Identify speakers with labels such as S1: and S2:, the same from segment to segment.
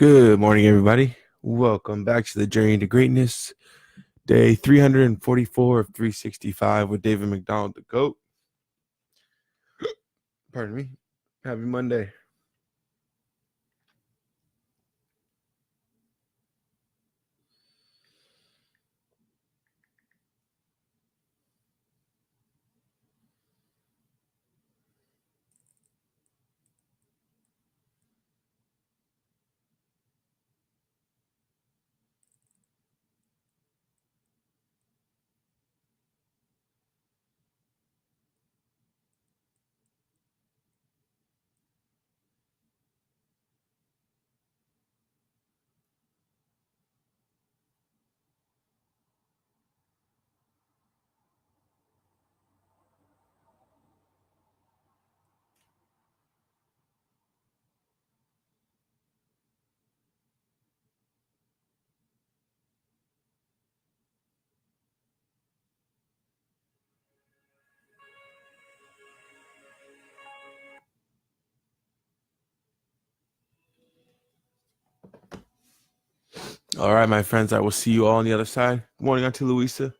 S1: Good morning, everybody. Welcome back to the Journey to Greatness, day 344 of 365 with David McDonald, the GOAT. Pardon me. Happy Monday. All right, my friends, I will see you all on the other side. Good morning, Auntie Louisa.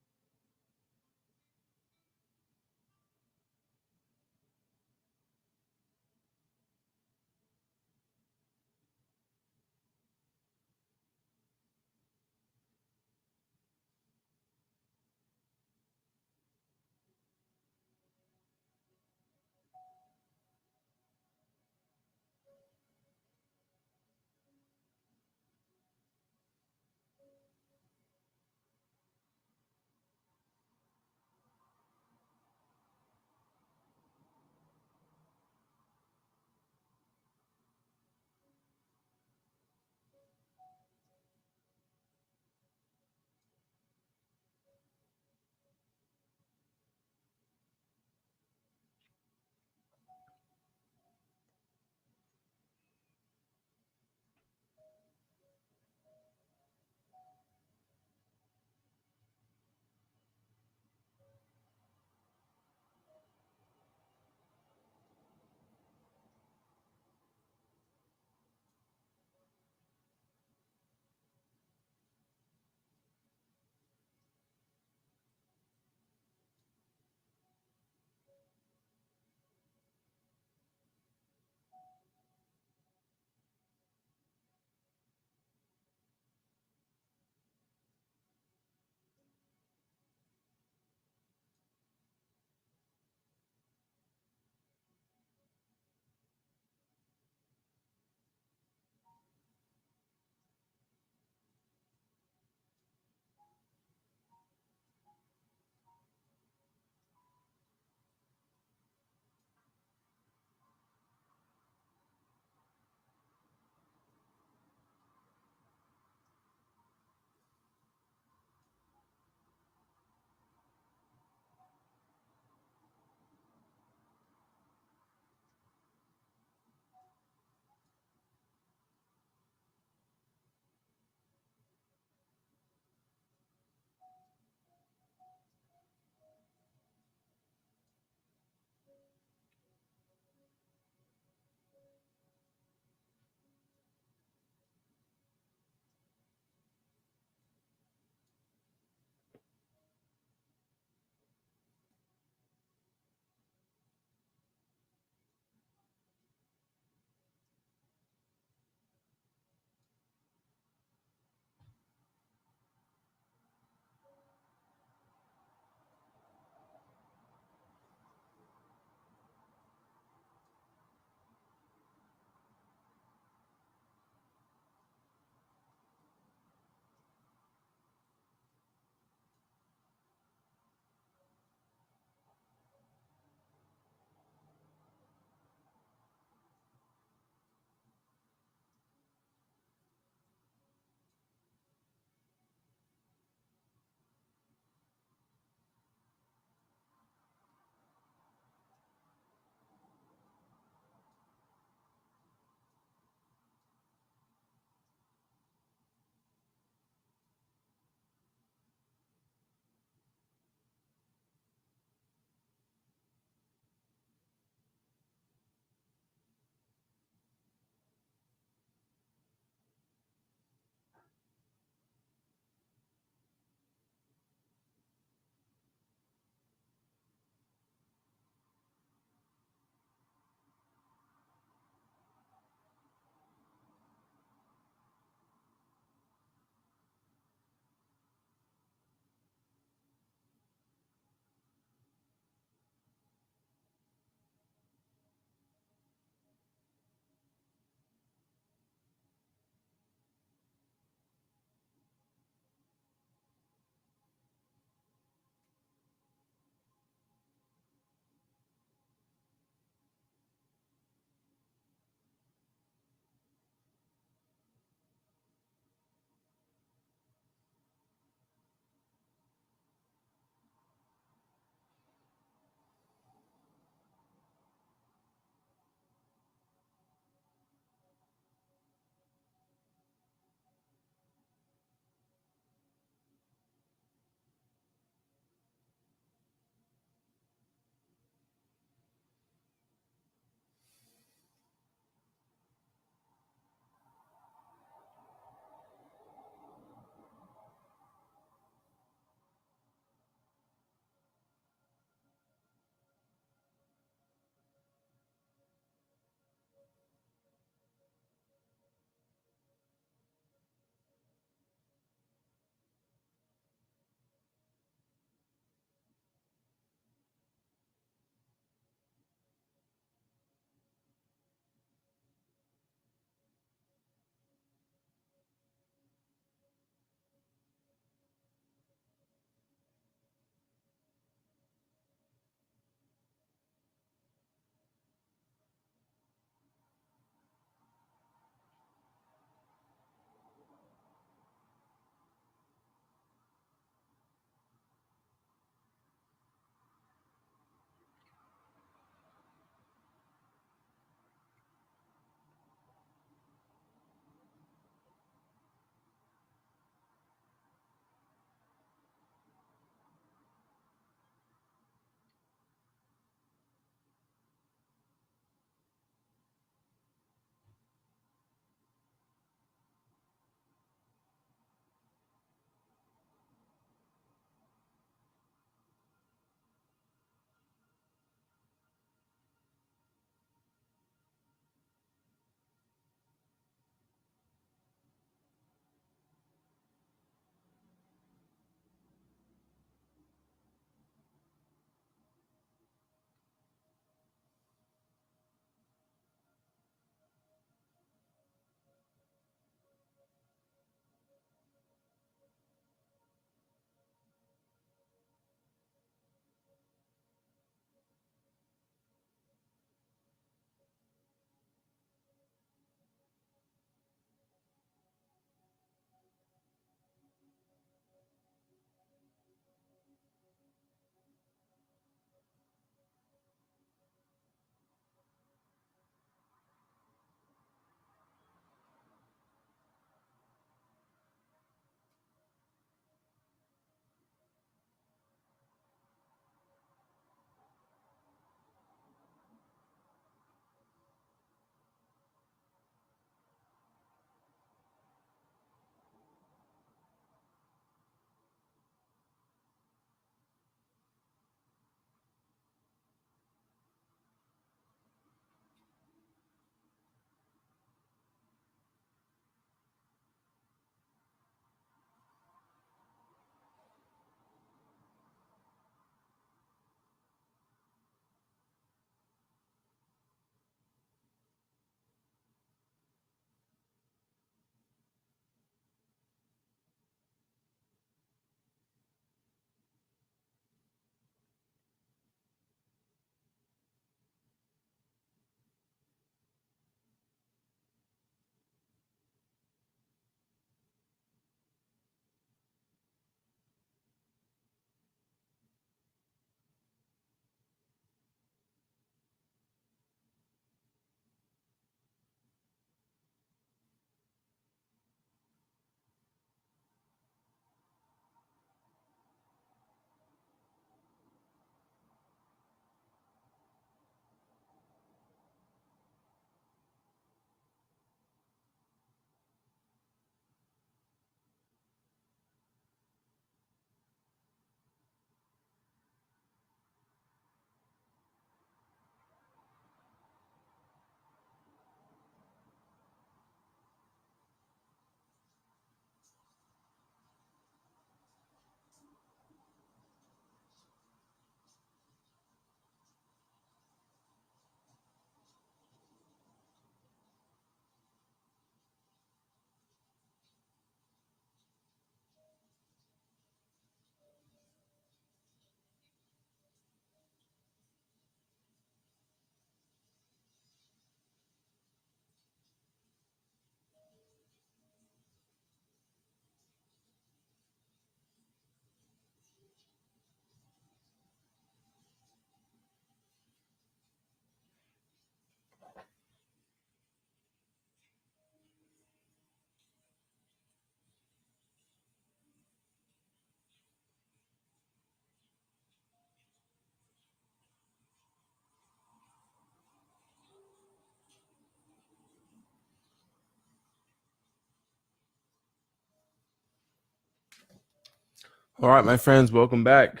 S1: All right, my friends, welcome back.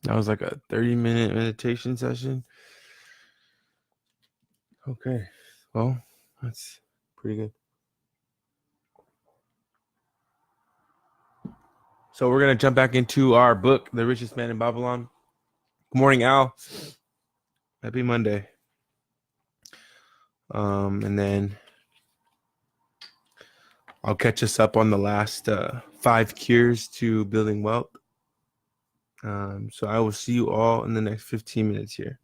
S1: That was like a 30-minute meditation session. Okay, well, that's pretty good. So we're gonna jump back into our book, The Richest Man in Babylon. Good morning, Al. Happy Monday. And then I'll catch us up on the last 5 cures to building wealth. So I will see you all in the next 15 minutes here.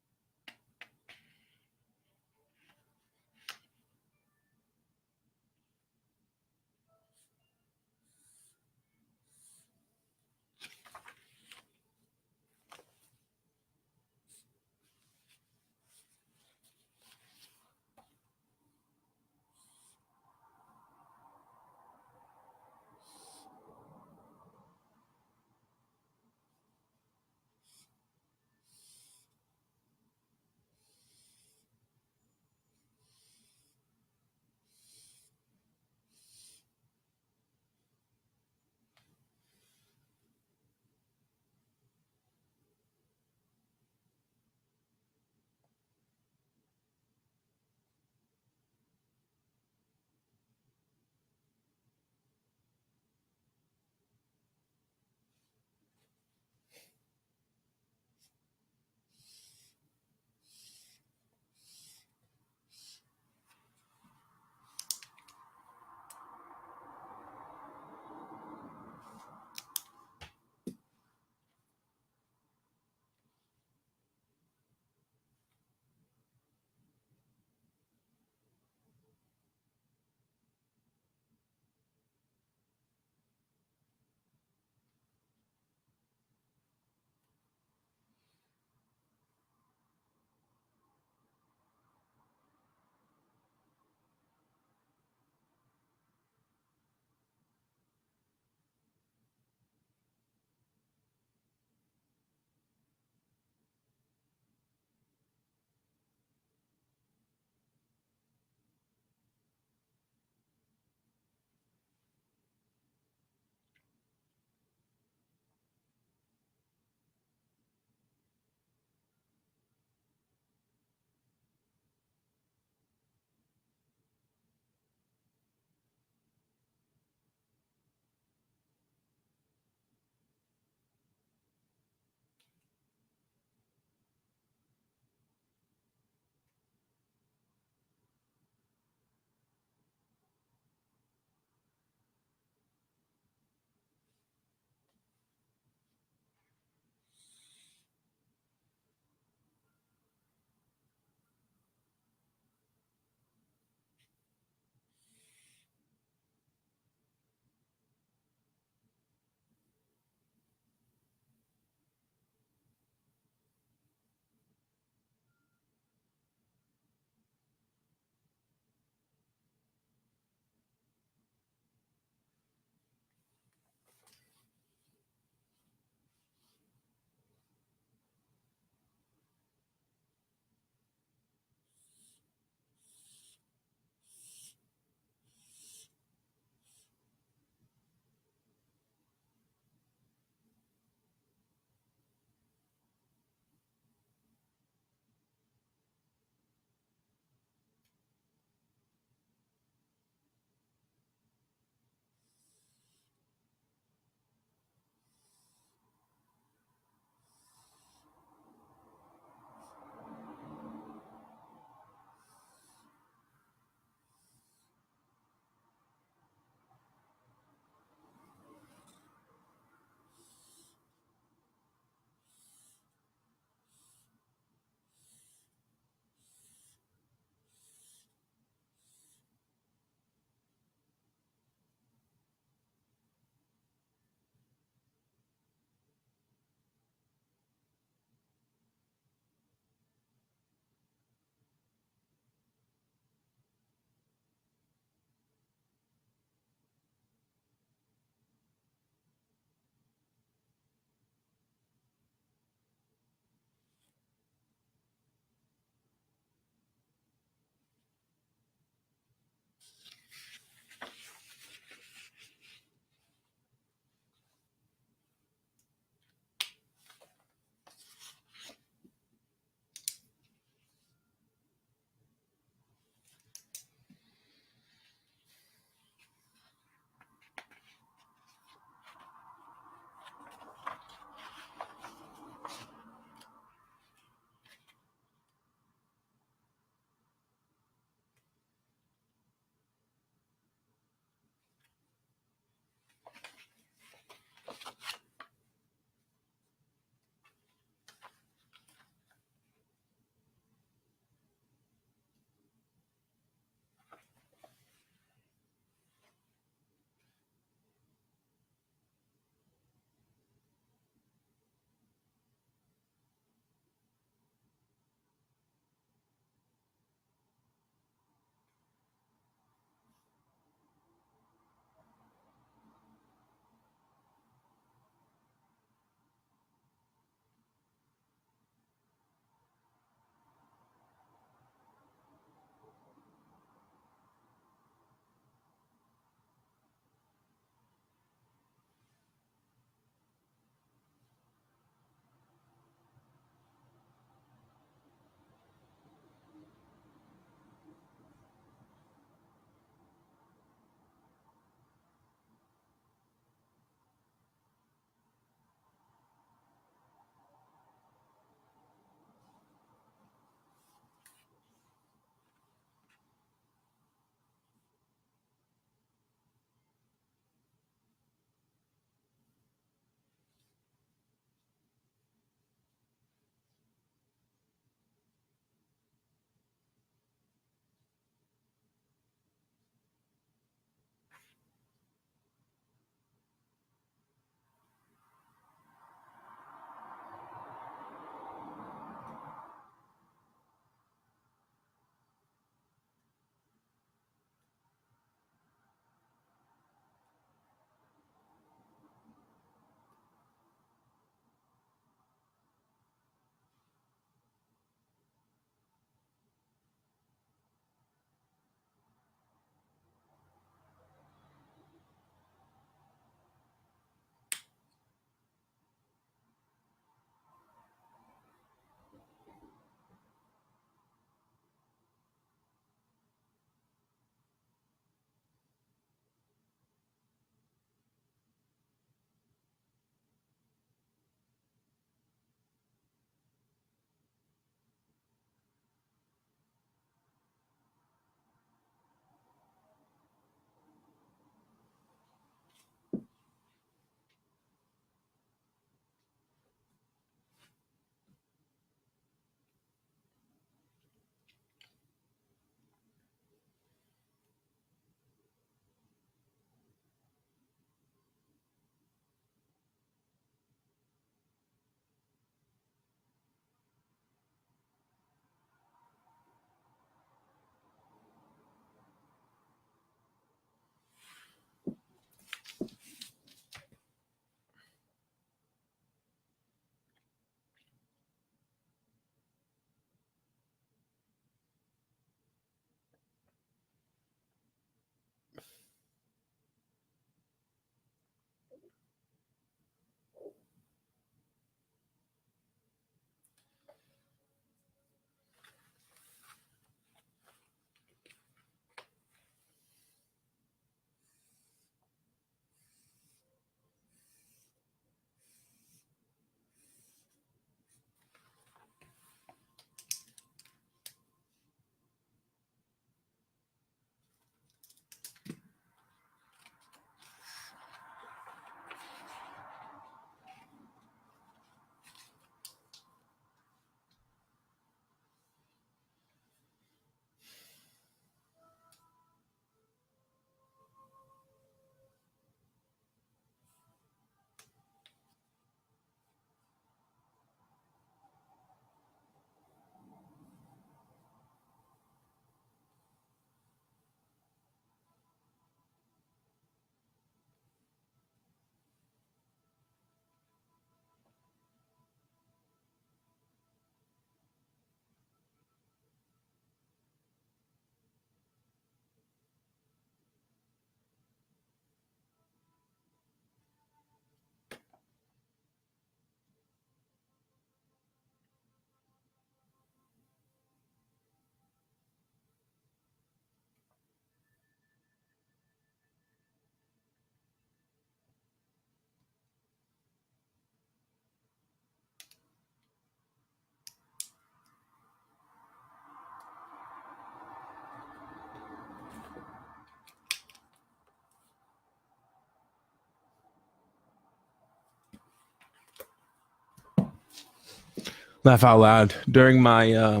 S1: laugh out loud during my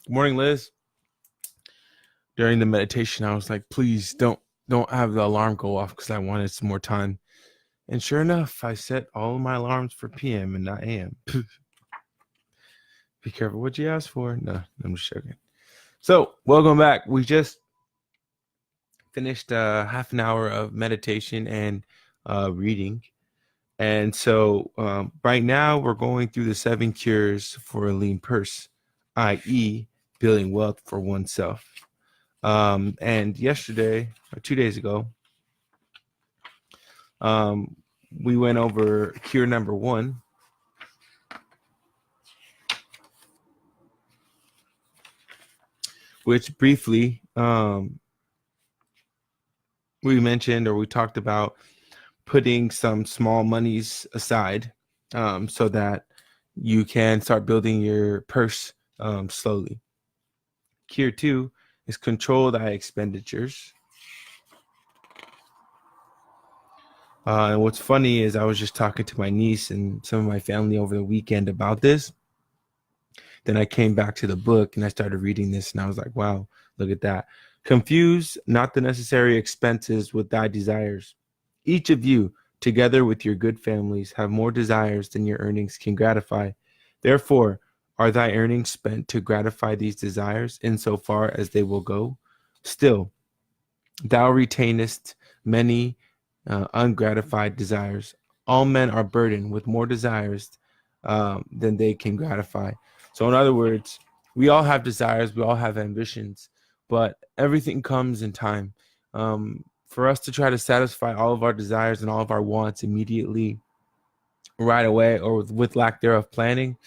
S1: morning, Liz. During the meditation, I was like, please don't have the alarm go off because I wanted some more time. And sure enough, I set all of my alarms for PM and not AM. Be careful what you ask for. No, I'm just joking. So, welcome back. We just finished half an hour of meditation and reading. And so right now we're going through the 7 cures for a lean purse, i.e. building wealth for oneself. And yesterday, or 2 days ago, we went over cure number 1, which briefly we mentioned, or we talked about putting some small monies aside so that you can start building your purse slowly. Cure 2 is control thy expenditures. And what's funny is I was just talking to my niece and some of my family over the weekend about this. Then I came back to the book and I started reading this and I was like, wow, look at that. Confuse not the necessary expenses with thy desires. Each of you, together with your good families, have more desires than your earnings can gratify. Therefore, are thy earnings spent to gratify these desires insofar as they will go? Still, thou retainest many ungratified desires. All men are burdened with more desires than they can gratify. So in other words, we all have desires, we all have ambitions, but everything comes in time. For us to try to satisfy all of our desires and all of our wants immediately, right away, or with lack thereof planning,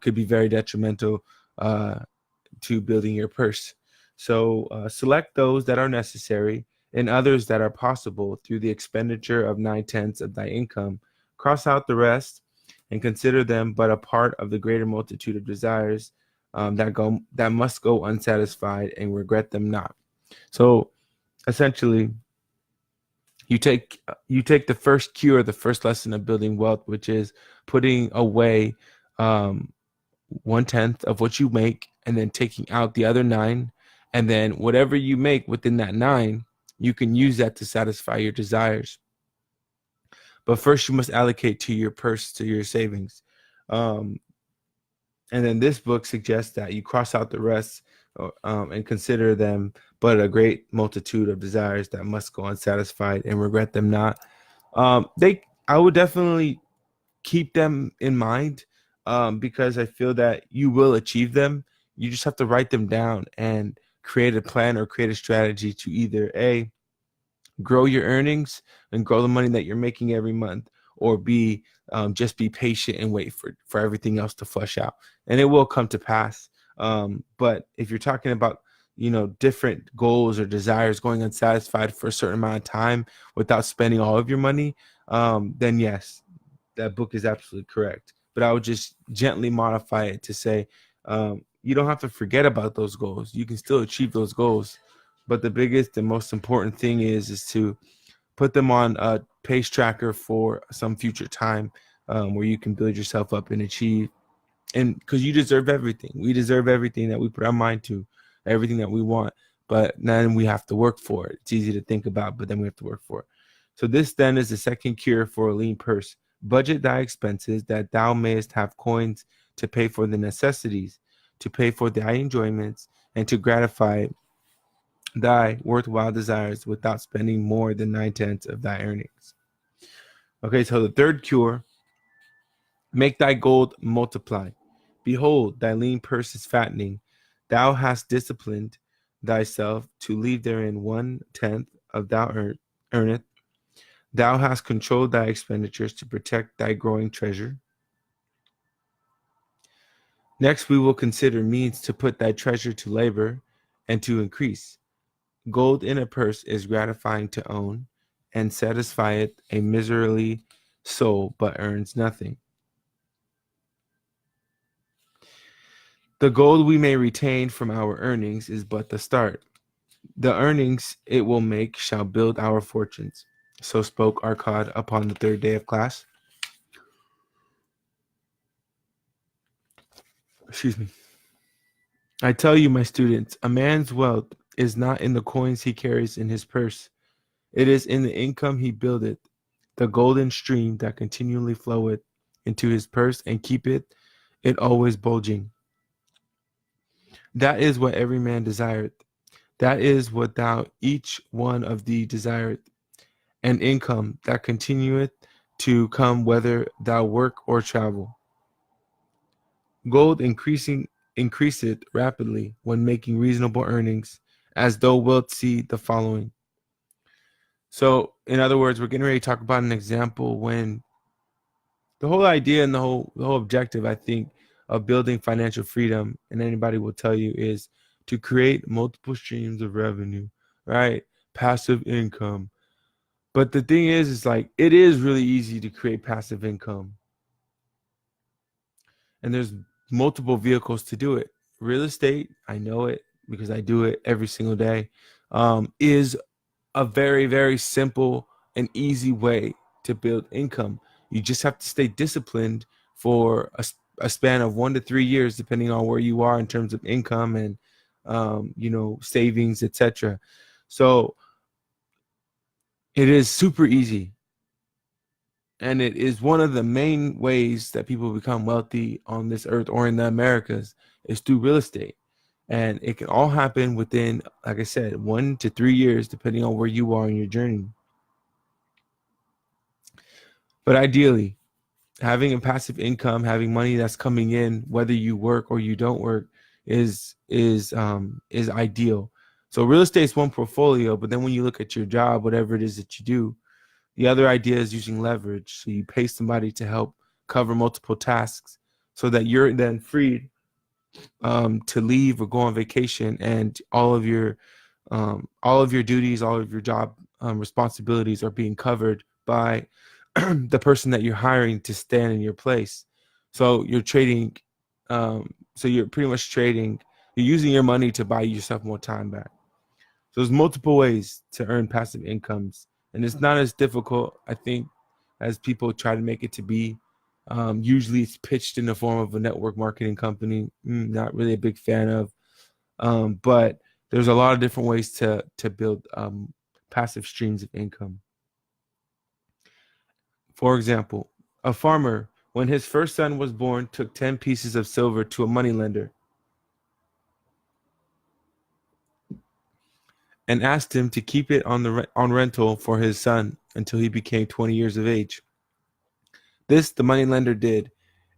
S1: could be very detrimental to building your purse. So select those that are necessary and others that are possible through the expenditure of 9/10 of thy income. Cross out the rest and consider them but a part of the greater multitude of desires that must go unsatisfied, and regret them not. So essentially, you take the first cure, the first lesson of building wealth, which is putting away 1/10 of what you make and then taking out the other 9, and then whatever you make within that 9, you can use that to satisfy your desires. But first you must allocate to your purse, to your savings. And then this book suggests that you cross out the rest and consider them but a great multitude of desires that must go unsatisfied, and regret them not. I would definitely keep them in mind because I feel that you will achieve them. You just have to write them down and create a plan or create a strategy to either A, grow your earnings and grow the money that you're making every month, or B, just be patient and wait for everything else to flush out, and it will come to pass. But if you're talking about different goals or desires going unsatisfied for a certain amount of time without spending all of your money, then yes, that book is absolutely correct. But I would just gently modify it to say, you don't have to forget about those goals. You can still achieve those goals. But the biggest and most important thing is to put them on a pace tracker for some future time where you can build yourself up and achieve. And because you deserve everything. We deserve everything that we put our mind to, everything that we want. But then we have to work for it. It's easy to think about, but then we have to work for it. So this then is the second cure for a lean purse. Budget thy expenses that thou mayest have coins to pay for the necessities, to pay for thy enjoyments, and to gratify thy worthwhile desires without spending more than 9/10 of thy earnings. Okay, so the third cure, make thy gold multiply. Behold, thy lean purse is fattening. Thou hast disciplined thyself to leave therein 1/10 of thou earneth. Thou hast controlled thy expenditures to protect thy growing treasure. Next, we will consider means to put thy treasure to labor and to increase. Gold in a purse is gratifying to own, and satisfieth a miserly soul, but earns nothing. The gold we may retain from our earnings is but the start. The earnings it will make shall build our fortunes. So spoke Arcad upon the 3rd day of class. Excuse me. I tell you, my students, a man's wealth is not in the coins he carries in his purse. It is in the income he buildeth, the golden stream that continually floweth into his purse and keepeth it always bulging. That is what every man desireth. That is what thou each one of thee desireth, an income that continueth to come whether thou work or travel. Gold increaseth rapidly when making reasonable earnings, as thou wilt see the following. So, in other words, we're getting ready to talk about an example when the whole idea and the whole objective, I think, of building financial freedom, and anybody will tell you, is to create multiple streams of revenue, right? Passive income. But the thing is like it is really easy to create passive income, and there's multiple vehicles to do it. Real estate, I know it because I do it every single day, is a very, very simple and easy way to build income. You just have to stay disciplined for a span of 1 to 3 years, depending on where you are in terms of income and, savings, etc. So it is super easy. And it is one of the main ways that people become wealthy on this earth or in the Americas is through real estate. And it can all happen within, like I said, 1 to 3 years, depending on where you are in your journey. But ideally, having a passive income, having money that's coming in, whether you work or you don't work, is ideal. So real estate is one portfolio, but then when you look at your job, whatever it is that you do, the other idea is using leverage. So you pay somebody to help cover multiple tasks so that you're then freed to leave or go on vacation, and all of your duties, all of your job responsibilities are being covered by the person that you're hiring to stand in your place. So you're trading. So you're pretty much trading. You're using your money to buy yourself more time back. So there's multiple ways to earn passive incomes, and it's not as difficult, I think, as people try to make it to be. Usually, it's pitched in the form of a network marketing company. Not really a big fan of, but there's a lot of different ways to build passive streams of income. For example, a farmer, when his first son was born, took 10 pieces of silver to a moneylender and asked him to keep it on rental for his son until he became 20 years of age. This the moneylender did,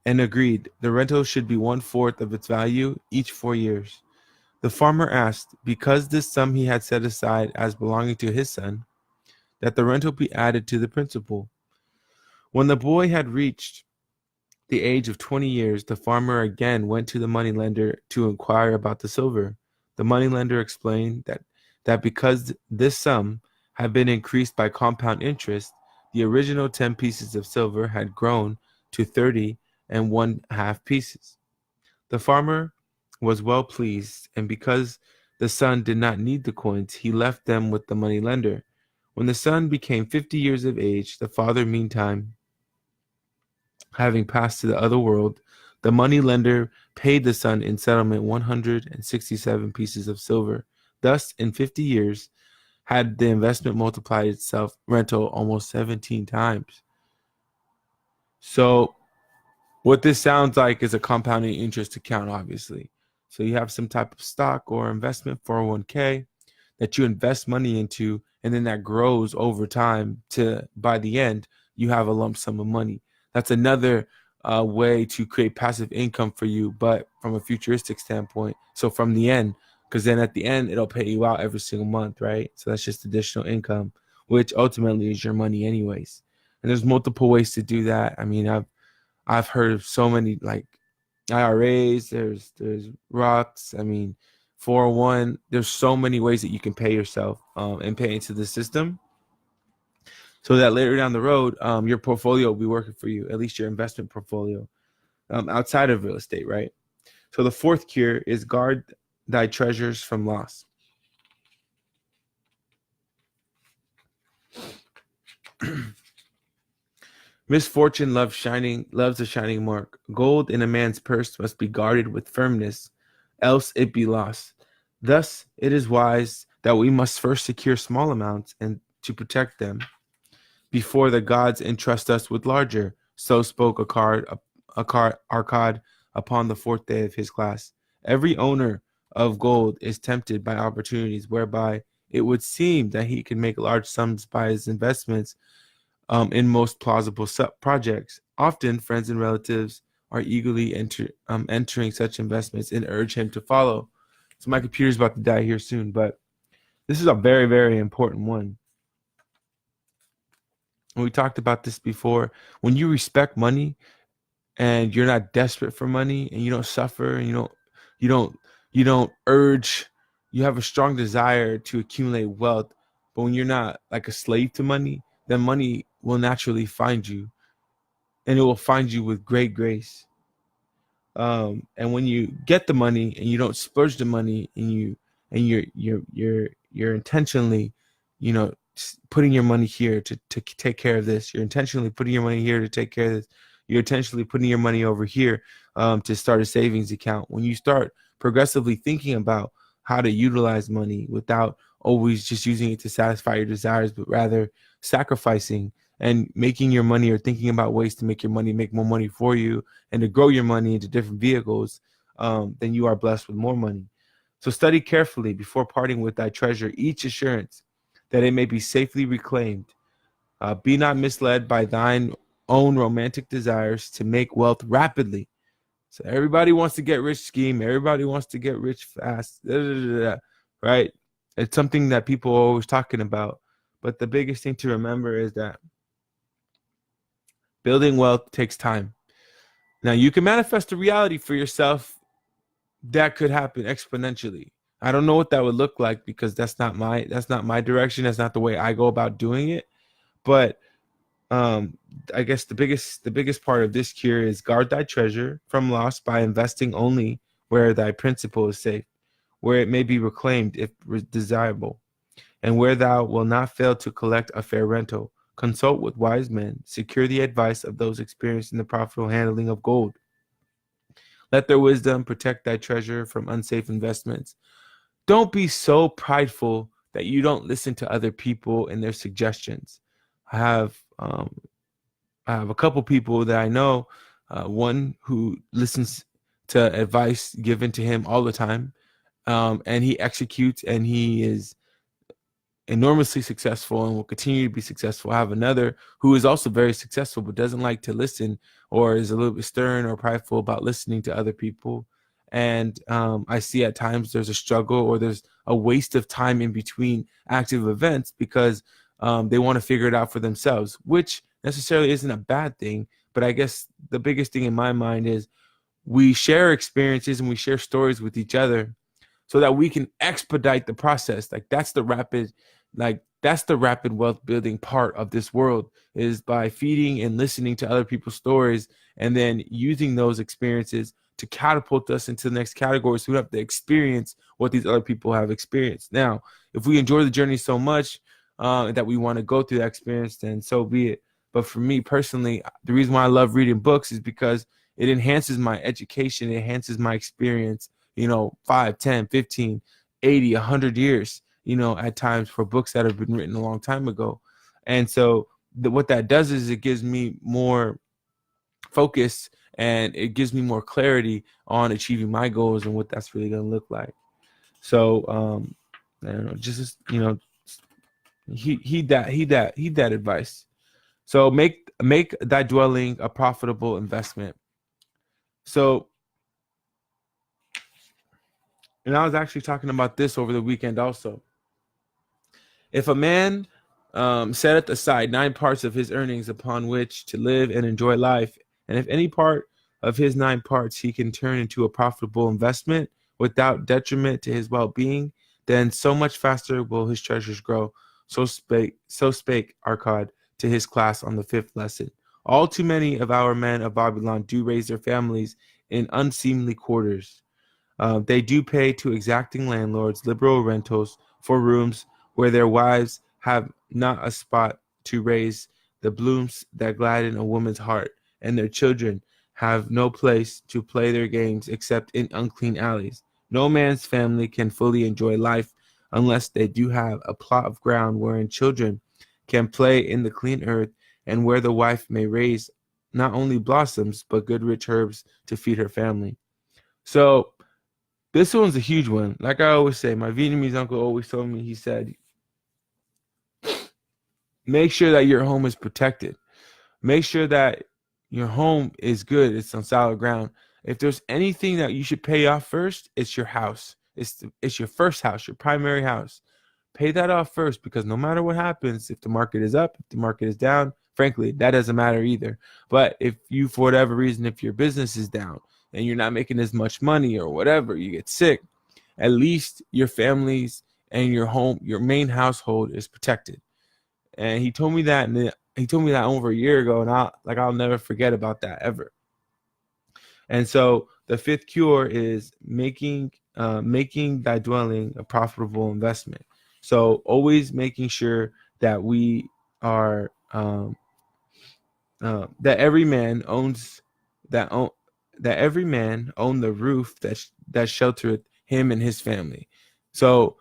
S1: and agreed the rental should be 1/4 of its value each 4 years. The farmer asked, because this sum he had set aside as belonging to his son, that the rental be added to the principal. When the boy had reached the age of 20 years, the farmer again went to the moneylender to inquire about the silver. The moneylender explained that because this sum had been increased by compound interest, the original 10 pieces of silver had grown to 30 1/2 pieces. The farmer was well pleased, and because the son did not need the coins, he left them with the moneylender. When the son became 50 years of age, the father, meantime, having passed to the other world, the moneylender paid the son in settlement 167 pieces of silver. Thus, in 50 years, had the investment multiplied itself rental almost 17 times. So what this sounds like is a compounding interest account, obviously. So you have some type of stock or investment, 401k, that you invest money into, and then that grows over time to, by the end, you have a lump sum of money. That's another way to create passive income for you, but from a futuristic standpoint. So from the end, because then at the end, it'll pay you out every single month, right? So that's just additional income, which ultimately is your money anyways. And there's multiple ways to do that. I mean, I've heard of so many like IRAs, there's Roths, I mean 401. There's so many ways that you can pay yourself and pay into the system so that later down the road, your portfolio will be working for you, at least your investment portfolio outside of real estate, right? So the fourth cure is guard thy treasures from loss. Misfortune loves a shining mark. Gold in a man's purse must be guarded with firmness, else it be lost. Thus, it is wise that we must first secure small amounts and to protect them before the gods entrust us with larger. So spoke Arkad upon the fourth day of his class. Every owner of gold is tempted by opportunities whereby it would seem that he can make large sums by his investments in most plausible projects. Often, friends and relatives are eagerly entering such investments and urge him to follow. So my computer's about to die here soon, but this is a very, very important one. And we talked about this before. When you respect money and you're not desperate for money and you don't suffer and you don't you don't urge, you have a strong desire to accumulate wealth, but when you're not like a slave to money, then money will naturally find you, and it will find you with great grace. And when you get the money and you don't splurge the money, and you're intentionally, putting your money here to take care of this. You're intentionally putting your money here to take care of this. You're intentionally putting your money over here to start a savings account. When you start progressively thinking about how to utilize money without always just using it to satisfy your desires, but rather sacrificing and making your money, or thinking about ways to make your money make more money for you and to grow your money into different vehicles, then you are blessed with more money. So study carefully before parting with thy treasure each assurance that it may be safely reclaimed. Be not misled by thine own romantic desires to make wealth rapidly. So everybody wants to get rich scheme. Everybody wants to get rich fast, right? It's something that people are always talking about. But the biggest thing to remember is that building wealth takes time. Now, you can manifest a reality for yourself that could happen exponentially. I don't know what that would look like, because that's not my direction. That's not the way I go about doing it. But I guess the biggest part of this cure is guard thy treasure from loss by investing only where thy principal is safe, where it may be reclaimed if desirable, and where thou wilt not fail to collect a fair rental. Consult with wise men. Secure the advice of those experienced in the profitable handling of gold. Let their wisdom protect thy treasure from unsafe investments. Don't be so prideful that you don't listen to other people and their suggestions. I have a couple people that I know. One who listens to advice given to him all the time, and he executes, and he is enormously successful and will continue to be successful. I have another who is also very successful but doesn't like to listen, or is a little bit stern or prideful about listening to other people. And I see at times there's a struggle, or there's a waste of time in between active events, because they want to figure it out for themselves, which necessarily isn't a bad thing. But I guess the biggest thing in my mind is we share experiences and we share stories with each other so that we can expedite the process. That's the rapid wealth building part of this world, is by feeding and listening to other people's stories, and then using those experiences to catapult us into the next category, so we don't have to experience what these other people have experienced. Now, if we enjoy the journey so much that we want to go through that experience, then so be it. But for me personally, the reason why I love reading books is because it enhances my education, it enhances my experience, 5, 10, 15, 80, 100 years, at times, for books that have been written a long time ago. And so what that does is it gives me more focus, and it gives me more clarity on achieving my goals and what that's really going to look like. So I don't know, just heed that advice. So make thy dwelling a profitable investment. So, and I was actually talking about this over the weekend also. If a man setteth aside 9 parts of his earnings upon which to live and enjoy life, and if any part of his 9 parts he can turn into a profitable investment without detriment to his well-being, then so much faster will his treasures grow. So spake Arkad to his class on the 5th lesson. All too many of our men of Babylon do raise their families in unseemly quarters. They do pay to exacting landlords liberal rentals for rooms where their wives have not a spot to raise the blooms that gladden a woman's heart, and their children have no place to play their games except in unclean alleys. No man's family can fully enjoy life unless they do have a plot of ground wherein children can play in the clean earth, and where the wife may raise not only blossoms but good rich herbs to feed her family. So this one's a huge one. Like I always say, my Vietnamese uncle always told me, he said, make sure that your home is protected. Make sure that your home is good. It's on solid ground. If there's anything that you should pay off first, it's your house. It's your first house, your primary house. Pay that off first, because no matter what happens, if the market is up, if the market is down, frankly, that doesn't matter either. But if you, for whatever reason, if your business is down and you're not making as much money or whatever, you get sick, at least your families and your home, your main household is protected. And he told me that, and he told me that over a year ago, and I'll never forget about that ever. And so the fifth cure is making that dwelling a profitable investment. So always making sure that we are that every man owns that every man own the roof that sheltereth him and his family. So,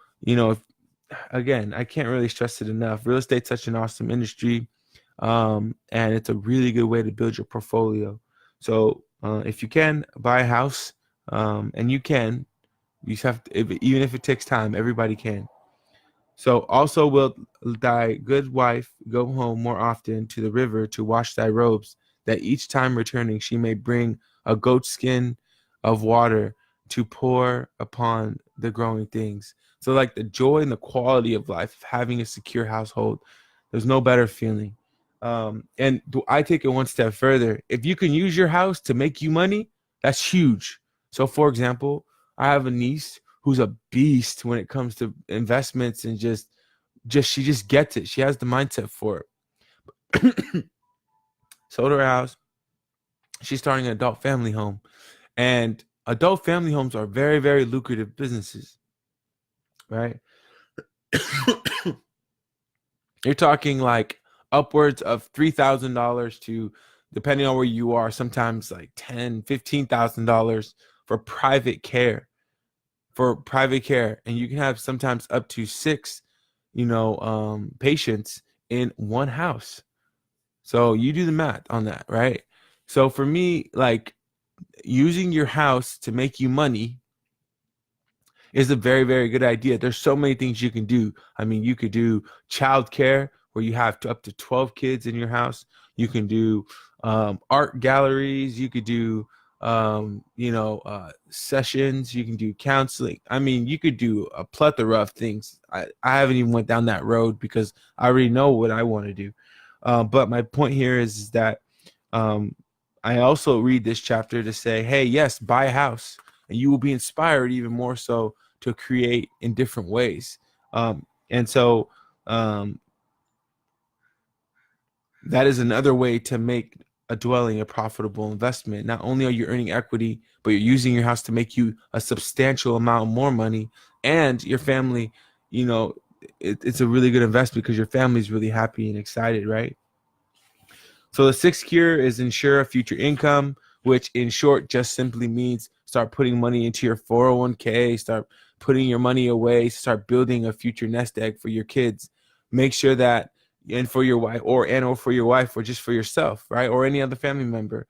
S1: again, I can't really stress it enough. Real estate's such an awesome industry, and it's a really good way to build your portfolio. So if you can buy a house, and you just have to, even if it takes time, everybody can. So also will thy good wife go home more often to the river to wash thy robes, that each time returning she may bring a goat skin of water to pour upon the growing things. So like the joy and the quality of life of having a secure household, there's no better feeling. And I take it one step further. If you can use your house to make you money, that's huge. So for example, I have a niece who's a beast when it comes to investments, and she just gets it. She has the mindset for it. Sold her house. She's starting an adult family home, and adult family homes are very, very lucrative businesses, right? You're talking like upwards of $3,000 to, depending on where you are, sometimes like $10,000, $15,000 for private care. And you can have sometimes up to 6 patients in one house. So you do the math on that, right? So for me, like, using your house to make you money is a very, very good idea. There's so many things you can do. I mean, you could do childcare where you have up to 12 kids in your house. You can do art galleries. You could do sessions. You can do counseling. I mean, you could do a plethora of things. I haven't even went down that road because I already know what I want to do. But my point here is that I also read this chapter to say, hey, yes, buy a house, and you will be inspired even more so to create in different ways. And so that is another way to make a dwelling a profitable investment. Not only are you earning equity, but you're using your house to make you a substantial amount more money, and your family, it's a really good investment because your family is really happy and excited, right? So the sixth cure is ensure a future income, which in short just simply means start putting money into your 401k, start putting your money away, start building a future nest egg for your kids. Make sure that, and for your wife, or for your wife, or just for yourself, right? Or any other family member.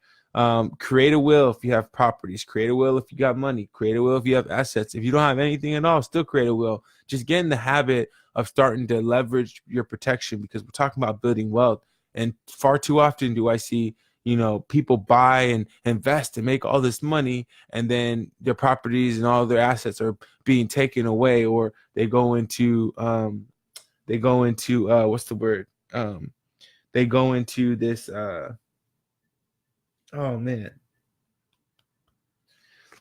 S1: Create a will if you have properties. Create a will if you got money. Create a will if you have assets. If you don't have anything at all, still create a will. Just get in the habit of starting to leverage your protection, because we're talking about building wealth. And far too often do I see, people buy and invest and make all this money, and then their properties and all their assets are being taken away, or they go into what's the word? They go into this, oh man,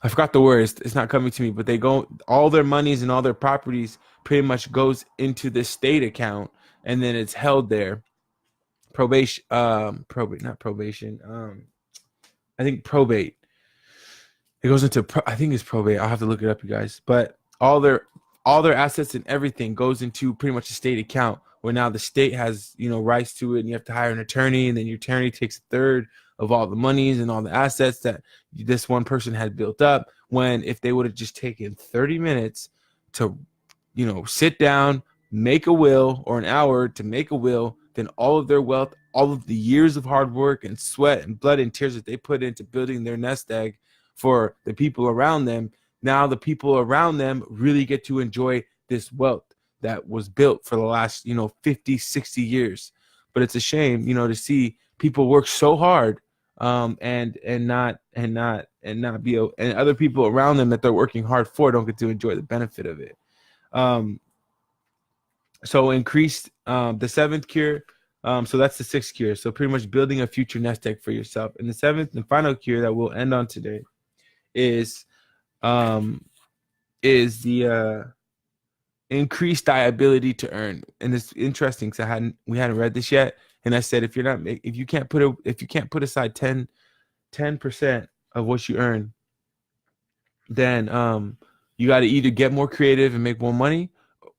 S1: I forgot the word. It's not coming to me, but all their monies and all their properties pretty much goes into the state account, and then it's held there. Probate. I think probate. It goes into, I think it's probate. I'll have to look it up, you guys. But all their assets and everything goes into pretty much a state account. where now the state has, rights to it, and you have to hire an attorney, and then your attorney takes a third of all the monies and all the assets that this one person had built up. When if they would have just taken 30 minutes to, sit down, make a will, or an hour to make a will, then all of their wealth, all of the years of hard work and sweat and blood and tears that they put into building their nest egg for the people around them, now the people around them really get to enjoy this wealth that was built for the last 50, 60 years. But it's a shame to see people work so hard, and not be, and other people around them that they're working hard for don't get to enjoy the benefit of it. So increased, the seventh cure. So that's the sixth cure. So pretty much building a future nest egg for yourself. And the seventh and final cure that we'll end on today is the increase thy ability to earn. And it's interesting because we hadn't read this yet. And I said, if you can't put aside 10% of what you earn, then you got to either get more creative and make more money,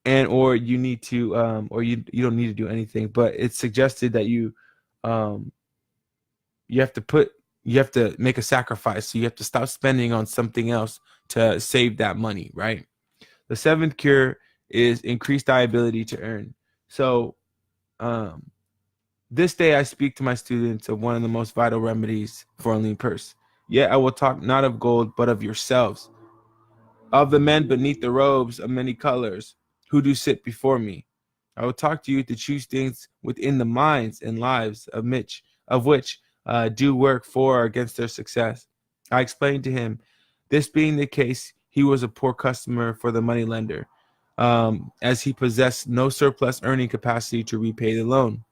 S1: or you need to or you don't need to do anything. But it's suggested that you have to make a sacrifice. So you have to stop spending on something else to save that money, right? The seventh cure is increase thy ability to earn. So this day I speak to my students of one of the most vital remedies for a lean purse. Yet I will talk not of gold, but of yourselves, of the men beneath the robes of many colors who do sit before me. I will talk to you to choose things within the minds and lives of which do work for or against their success. I explained to him, this being the case, he was a poor customer for the moneylender, as he possessed no surplus earning capacity to repay the loan.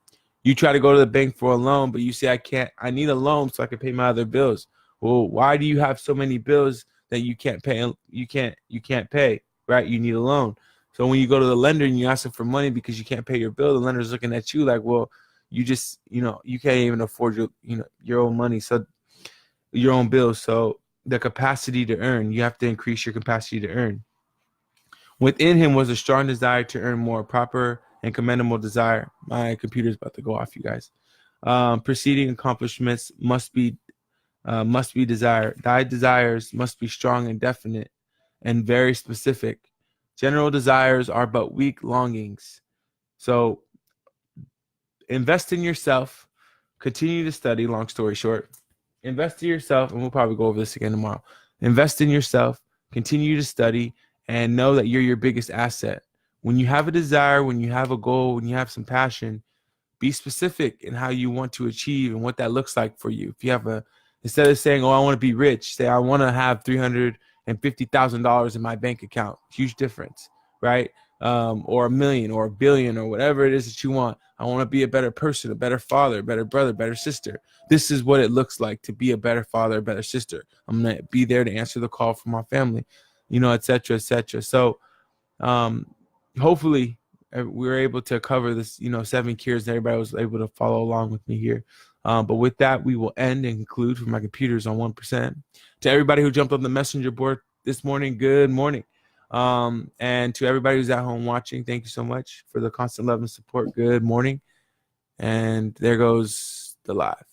S1: You try to go to the bank for a loan, but you say, I need a loan so I can pay my other bills. Well, why do you have so many bills that you can't pay? You can't pay, right? You need a loan. So when you go to the lender and you ask them for money because you can't pay your bill, the lender's looking at you like, well, you just, you can't even afford your own money. So your own bills. So the capacity to earn, you have to increase your capacity to earn. Within him was a strong desire to earn more, proper and commendable desire. My computer's about to go off, you guys. Preceding accomplishments must be desired. Thy desires must be strong and definite and very specific. General desires are but weak longings. So invest in yourself. Continue to study. Long story short, invest in yourself, and we'll probably go over this again tomorrow. Invest in yourself. Continue to study, and know that you're your biggest asset. When you have a desire, when you have a goal, when you have some passion, be specific in how you want to achieve and what that looks like for you. If you have instead of saying, I want to be rich, say, I want to have $350,000 in my bank account. Huge difference, right? Or $1 million or $1 billion or whatever it is that you want. I want to be a better person, a better father, a better brother, better sister. This is what it looks like to be a better father, a better sister. I'm going to be there to answer the call for my family, et cetera, et cetera. So hopefully we were able to cover this, 7 cures. Everybody was able to follow along with me here. But with that, we will end and conclude for my computers on 1%. To everybody who jumped on the messenger board this morning, good morning. And to everybody who's at home watching, thank you so much for the constant love and support. Good morning. And there goes the live.